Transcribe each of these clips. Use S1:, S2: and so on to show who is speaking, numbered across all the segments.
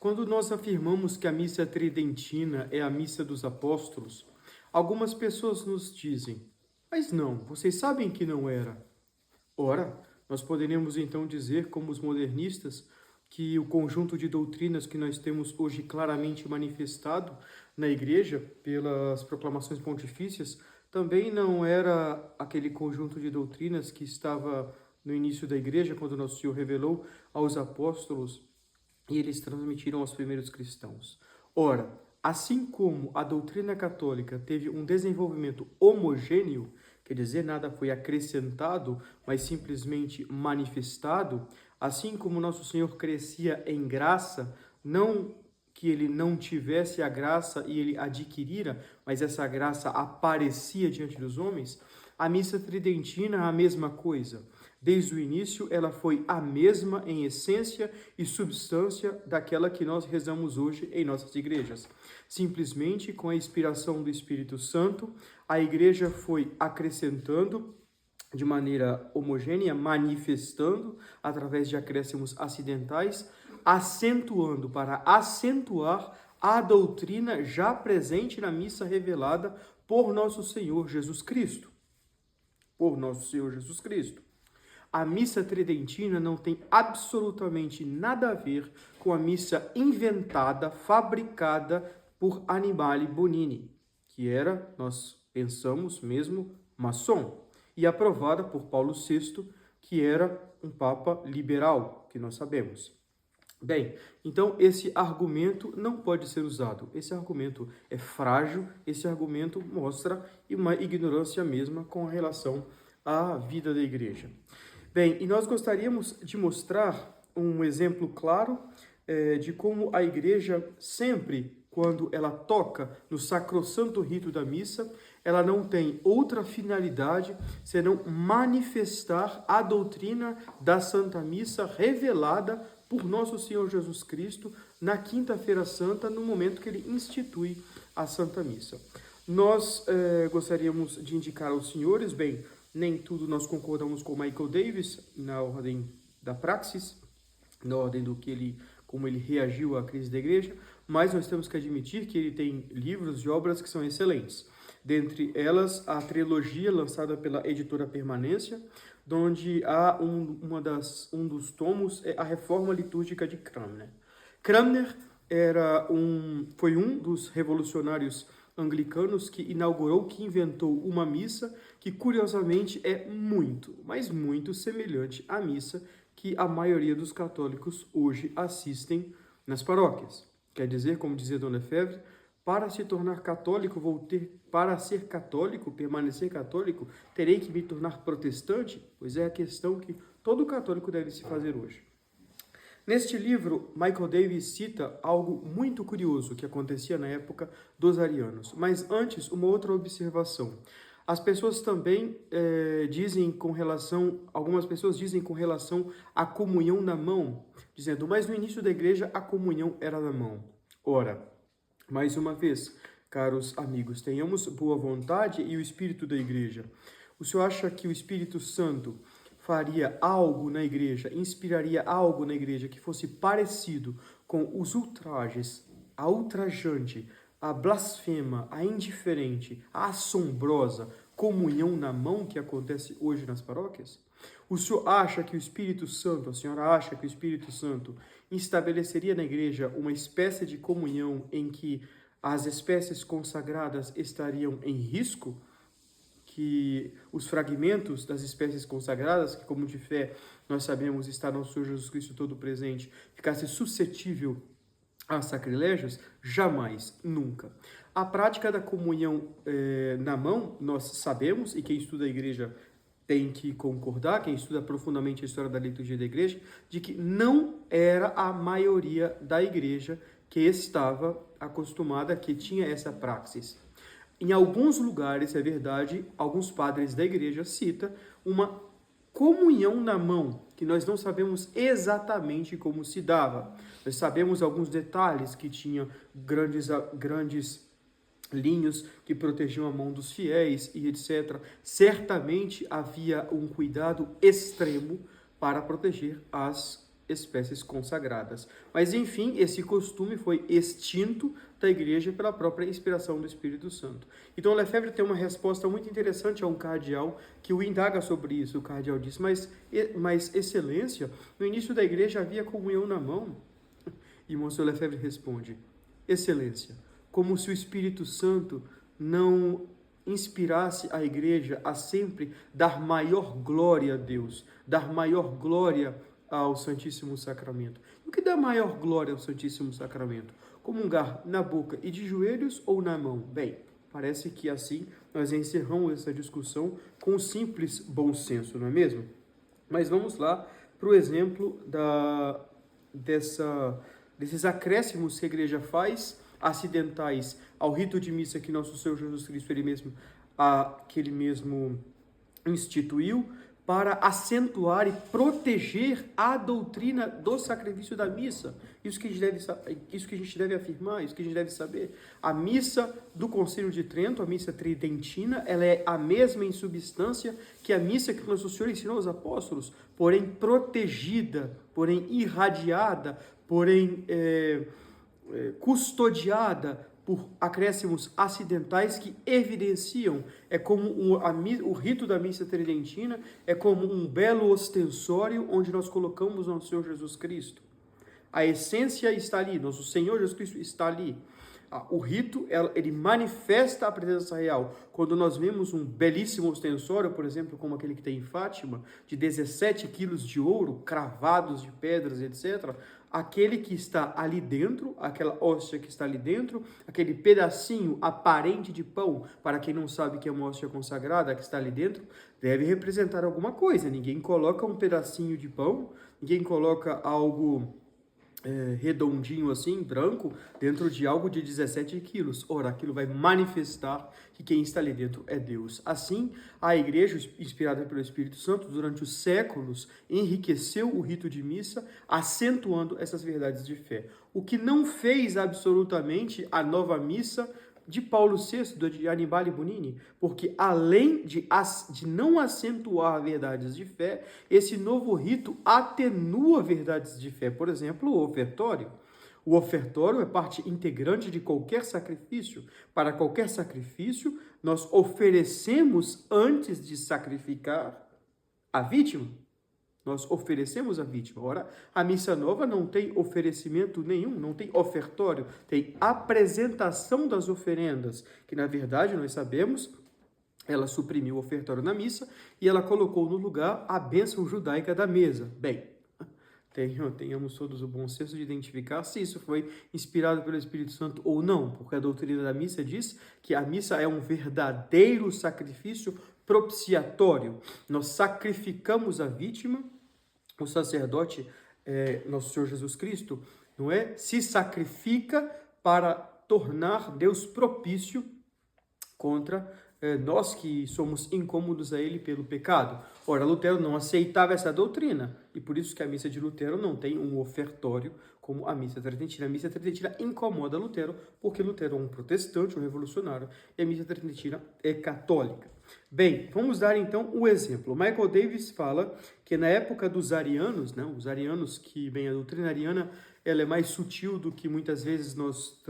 S1: Quando nós afirmamos que a missa tridentina é a missa dos apóstolos, algumas pessoas nos dizem, mas não, vocês sabem que não era. Ora, nós poderíamos então dizer, como os modernistas, que o conjunto de doutrinas que nós temos hoje claramente manifestado na Igreja, pelas proclamações pontifícias, também não era aquele conjunto de doutrinas que estava no início da Igreja, quando Nosso Senhor revelou aos apóstolos e eles transmitiram aos primeiros cristãos. Ora, assim como a doutrina católica teve um desenvolvimento homogêneo, quer dizer, nada foi acrescentado, mas simplesmente manifestado, assim como nosso Senhor crescia em graça, não que ele não tivesse a graça e ele adquirira, mas essa graça aparecia diante dos homens, a missa tridentina é a mesma coisa. Desde o início, ela foi a mesma em essência e substância daquela que nós rezamos hoje em nossas igrejas. Simplesmente, com a inspiração do Espírito Santo, a igreja foi acrescentando de maneira homogênea, manifestando através de acréscimos acidentais, acentuando para acentuar a doutrina já presente na missa revelada por nosso Senhor Jesus Cristo. Por nosso Senhor Jesus Cristo. A missa tridentina não tem absolutamente nada a ver com a missa inventada, fabricada por Annibale Bonini, que era, nós pensamos mesmo, maçom, e aprovada por Paulo VI, que era um papa liberal, que nós sabemos. Bem, então esse argumento não pode ser usado. Esse argumento é frágil, esse argumento mostra uma ignorância mesma com relação à vida da igreja. Bem, e nós gostaríamos de mostrar um exemplo claro de como a igreja sempre, quando ela toca no sacrossanto rito da missa, ela não tem outra finalidade senão manifestar a doutrina da Santa Missa revelada por nosso Senhor Jesus Cristo na Quinta-feira Santa, no momento que ele institui a Santa Missa. Nós gostaríamos de indicar aos senhores, bem, nem tudo nós concordamos com Michael Davis na ordem da praxis, na ordem do que como ele reagiu à crise da igreja, mas nós temos que admitir que ele tem livros e obras que são excelentes. Dentre elas, a trilogia lançada pela editora Permanência, onde há um dos tomos é a Reforma Litúrgica de Cranmer. Cranmer foi um dos revolucionários anglicanos que inaugurou, que inventou uma missa que, curiosamente, é muito, mas muito semelhante à missa que a maioria dos católicos hoje assistem nas paróquias. Quer dizer, como dizia Dona Lefebvre, para se tornar católico, para ser católico, permanecer católico, terei que me tornar protestante? Pois é a questão que todo católico deve se fazer hoje. Neste livro, Michael Davis cita algo muito curioso que acontecia na época dos arianos. Mas antes, uma outra observação. As pessoas também algumas pessoas dizem com relação à comunhão na mão, dizendo, mas no início da igreja a comunhão era na mão. Ora, mais uma vez, caros amigos, tenhamos boa vontade e o espírito da igreja. O senhor acha que o Espírito Santo faria algo na igreja, inspiraria algo na igreja que fosse parecido com os ultrajes, a ultrajante, a blasfema, a indiferente, a assombrosa comunhão na mão que acontece hoje nas paróquias? O senhor acha que o Espírito Santo, a senhora acha que o Espírito Santo estabeleceria na igreja uma espécie de comunhão em que as espécies consagradas estariam em risco? Que os fragmentos das espécies consagradas, que como de fé nós sabemos está no Senhor Jesus Cristo todo presente, ficasse suscetível a sacrilégios? Jamais, nunca. A prática da comunhão na mão, nós sabemos, e quem estuda a igreja tem que concordar, quem estuda profundamente a história da liturgia da igreja, de que não era a maioria da igreja que estava acostumada, que tinha essa praxis. Em alguns lugares, é verdade, alguns padres da igreja citam uma comunhão na mão, que nós não sabemos exatamente como se dava. Nós sabemos alguns detalhes, que tinha grandes linhos que protegiam a mão dos fiéis e etc. Certamente havia um cuidado extremo para proteger as espécies consagradas. Mas, enfim, esse costume foi extinto da igreja pela própria inspiração do Espírito Santo. Então, Lefebvre tem uma resposta muito interessante a um cardeal que o indaga sobre isso. O cardeal diz, mas excelência, no início da igreja havia comunhão na mão. E Monsieur Lefebvre responde, excelência, como se o Espírito Santo não inspirasse a igreja a sempre dar maior glória a Deus, dar maior glória ao Santíssimo Sacramento. E o que dá maior glória ao Santíssimo Sacramento? Comungar na boca e de joelhos ou na mão? Bem, parece que assim nós encerramos essa discussão com um simples bom senso, não é mesmo? Mas vamos lá para o exemplo desses acréscimos que a igreja faz, acidentais ao rito de missa que nosso Senhor Jesus Cristo ele mesmo instituiu para acentuar e proteger a doutrina do sacrifício da missa. Isso que a gente deve afirmar, isso que a gente deve saber. A missa do Concílio de Trento, a missa tridentina, ela é a mesma em substância que a missa que nosso Senhor ensinou aos apóstolos, porém protegida, porém irradiada, porém custodiada por acréscimos acidentais que evidenciam, é como o rito da missa tridentina, é como um belo ostensório onde nós colocamos nosso Senhor Jesus Cristo. A essência está ali, nosso Senhor Jesus Cristo está ali. O rito, ele manifesta a presença real. Quando nós vemos um belíssimo ostensório, por exemplo, como aquele que tem em Fátima, de 17 quilos de ouro, cravados de pedras, etc., aquele que está ali dentro, aquela hóstia que está ali dentro, aquele pedacinho aparente de pão, para quem não sabe que é uma hóstia consagrada, que está ali dentro, deve representar alguma coisa. Ninguém coloca um pedacinho de pão, ninguém coloca algo redondinho assim, branco, dentro de algo de 17 quilos. Ora, aquilo vai manifestar que quem está ali dentro é Deus. Assim, a igreja, inspirada pelo Espírito Santo, durante os séculos, enriqueceu o rito de missa, acentuando essas verdades de fé. O que não fez absolutamente a nova missa de Paulo VI, de Annibale Bonini, porque além de não acentuar verdades de fé, esse novo rito atenua verdades de fé. Por exemplo, o ofertório. O ofertório é parte integrante de qualquer sacrifício. Para qualquer sacrifício, nós oferecemos antes de sacrificar a vítima. Nós oferecemos a vítima. Ora, a missa nova não tem oferecimento nenhum, não tem ofertório, tem apresentação das oferendas, que na verdade nós sabemos, ela suprimiu o ofertório na missa e ela colocou no lugar a bênção judaica da mesa. Bem, tenhamos todos o bom senso de identificar se isso foi inspirado pelo Espírito Santo ou não, porque a doutrina da missa diz que a missa é um verdadeiro sacrifício propiciatório. Nós sacrificamos a vítima, o sacerdote, nosso Senhor Jesus Cristo, não é? Se sacrifica para tornar Deus propício contra nós que somos incômodos a ele pelo pecado. Ora, Lutero não aceitava essa doutrina, e por isso que a missa de Lutero não tem um ofertório como a missa tridentina. A missa tridentina incomoda Lutero, porque Lutero é um protestante, um revolucionário, e a missa tridentina é católica. Bem, vamos dar então o exemplo. Michael Davis fala que na época dos arianos, né, os arianos que, bem, a doutrina ariana, ela é mais sutil do que muitas vezes nós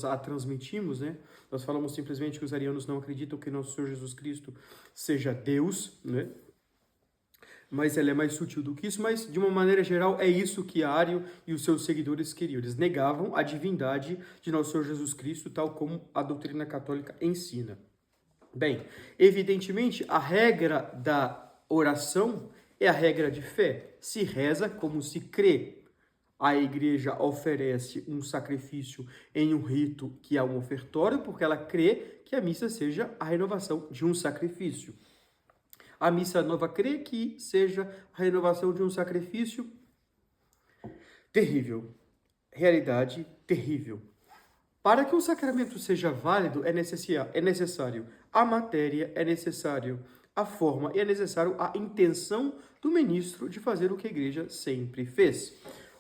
S1: a transmitimos, né? Nós falamos simplesmente que os arianos não acreditam que nosso Senhor Jesus Cristo seja Deus, né? Mas ela é mais sutil do que isso, mas de uma maneira geral é isso que Ario e os seus seguidores queriam. Eles negavam a divindade de nosso Senhor Jesus Cristo, tal como a doutrina católica ensina. Bem, evidentemente, a regra da oração é a regra de fé. Se reza como se crê. A igreja oferece um sacrifício em um rito que é um ofertório, porque ela crê que a missa seja a renovação de um sacrifício. A missa nova crê que seja a renovação de um sacrifício terrível. Realidade terrível. Para que um sacramento seja válido, é necessário a matéria, é necessário a forma e é necessário a intenção do ministro de fazer o que a igreja sempre fez.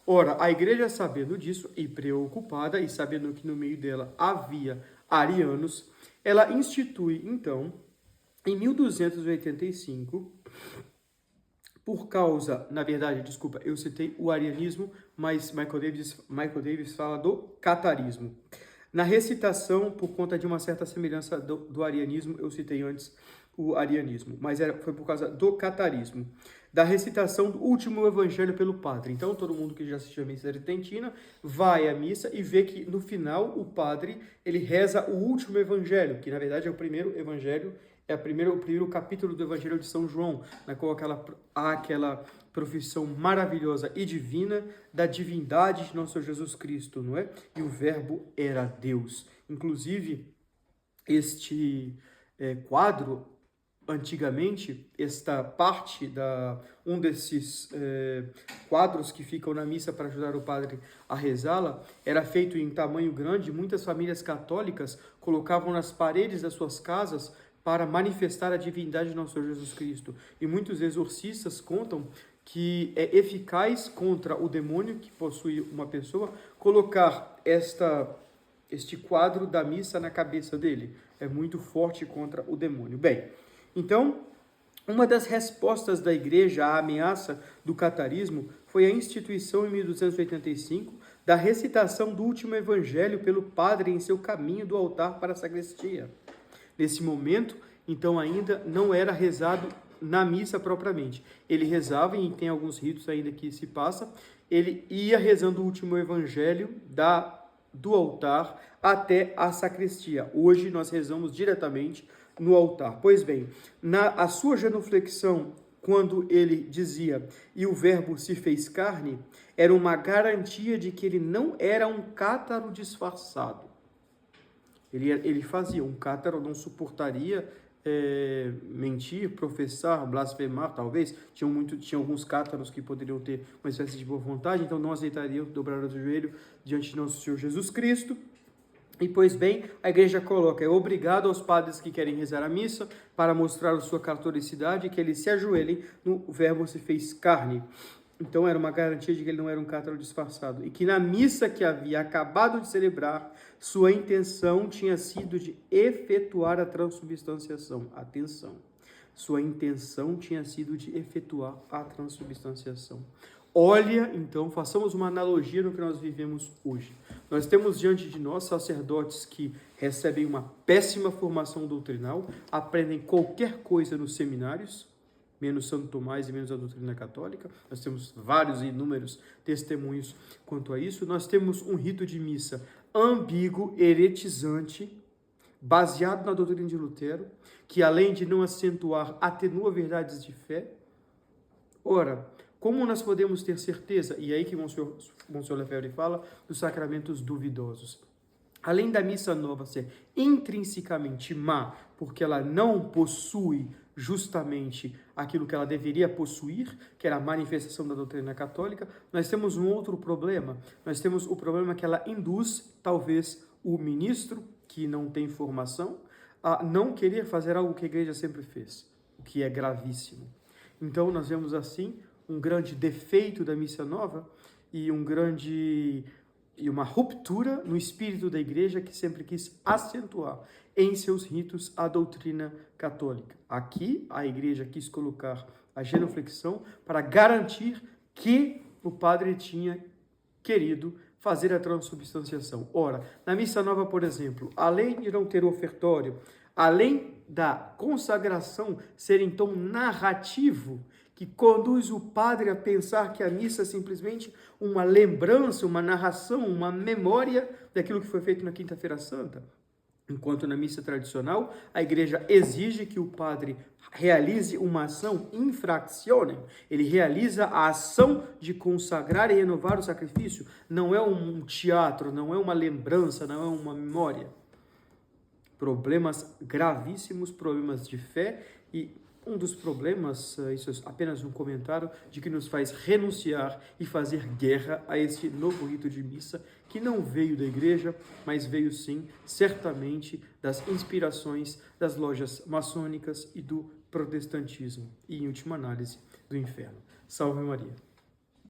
S1: Ora, a igreja, sabendo disso e preocupada e sabendo que no meio dela havia arianos, ela institui, então, em 1285, por causa, na verdade, desculpa, eu citei o arianismo, mas Michael Davis fala do catarismo. Na recitação, por conta de uma certa semelhança do arianismo, eu citei antes o arianismo, mas foi por causa do catarismo. Da recitação do último evangelho pelo padre. Então, todo mundo que já assistiu a missa tridentina vai à missa e vê que no final o padre ele reza o último evangelho, que na verdade é o primeiro evangelho, o primeiro capítulo do Evangelho de São João, na qual há aquela profissão maravilhosa e divina da divindade de nosso Jesus Cristo, não é? E o Verbo era Deus. Inclusive, este quadro, antigamente, esta parte um desses quadros que ficam na missa para ajudar o padre a rezá-la, era feito em tamanho grande. Muitas famílias católicas colocavam nas paredes das suas casas para manifestar a divindade de nosso Senhor Jesus Cristo. E muitos exorcistas contam que é eficaz contra o demônio que possui uma pessoa colocar este quadro da missa na cabeça dele. É muito forte contra o demônio. Bem, então, uma das respostas da Igreja à ameaça do catarismo foi a instituição em 1285 da recitação do último evangelho pelo padre em seu caminho do altar para a sacristia. Nesse momento, então, ainda não era rezado na missa propriamente. Ele rezava, e tem alguns ritos ainda que se passa, ele ia rezando o último evangelho do altar até a sacristia. Hoje nós rezamos diretamente no altar. Pois bem, a sua genuflexão, quando ele dizia, e o verbo se fez carne, era uma garantia de que ele não era um cántaro disfarçado. Ele fazia, um cántaro não suportaria mentir, professar, blasfemar, talvez. Tinha alguns cántaros que poderiam ter uma espécie de boa vontade, então não aceitariam dobrar o joelho diante de nosso Senhor Jesus Cristo. E, pois bem, a igreja coloca, é obrigado aos padres que querem rezar a missa, para mostrar a sua catolicidade, que eles se ajoelhem no verbo se fez carne. Então era uma garantia de que ele não era um cántaro disfarçado. E que na missa que havia acabado de celebrar, sua intenção tinha sido de efetuar a transubstanciação. Atenção! Sua intenção tinha sido de efetuar a transubstanciação. Olha, então, façamos uma analogia no que nós vivemos hoje. Nós temos diante de nós sacerdotes que recebem uma péssima formação doutrinal, aprendem qualquer coisa nos seminários, menos Santo Tomás e menos a doutrina católica. Nós temos vários e inúmeros testemunhos quanto a isso. Nós temos um rito de missa ambíguo, heretizante, baseado na doutrina de Lutero, que além de não acentuar, atenua verdades de fé. Ora, como nós podemos ter certeza, e é aí que Monsenhor Lefebvre fala, dos sacramentos duvidosos? Além da missa nova ser intrinsecamente má, porque ela não possui justamente aquilo que ela deveria possuir, que era a manifestação da doutrina católica, nós temos um outro problema. Nós temos o problema que ela induz, talvez, o ministro, que não tem formação, a não querer fazer algo que a igreja sempre fez, o que é gravíssimo. Então, nós vemos assim um grande defeito da missa nova e uma ruptura no espírito da igreja que sempre quis acentuar em seus ritos a doutrina católica. Aqui, a igreja quis colocar a genuflexão para garantir que o padre tinha querido fazer a transubstanciação. Ora, na missa nova, por exemplo, além de não ter ofertório, além da consagração ser então narrativo, que conduz o padre a pensar que a missa é simplesmente uma lembrança, uma narração, uma memória daquilo que foi feito na Quinta-feira Santa. Enquanto na missa tradicional, a igreja exige que o padre realize uma ação infractionem. Ele realiza a ação de consagrar e renovar o sacrifício. Não é um teatro, não é uma lembrança, não é uma memória. Problemas gravíssimos, problemas de fé e um dos problemas, isso é apenas um comentário, de que nos faz renunciar e fazer guerra a esse novo rito de missa, que não veio da igreja, mas veio sim, certamente, das inspirações das lojas maçônicas e do protestantismo, e em última análise, do inferno. Salve Maria!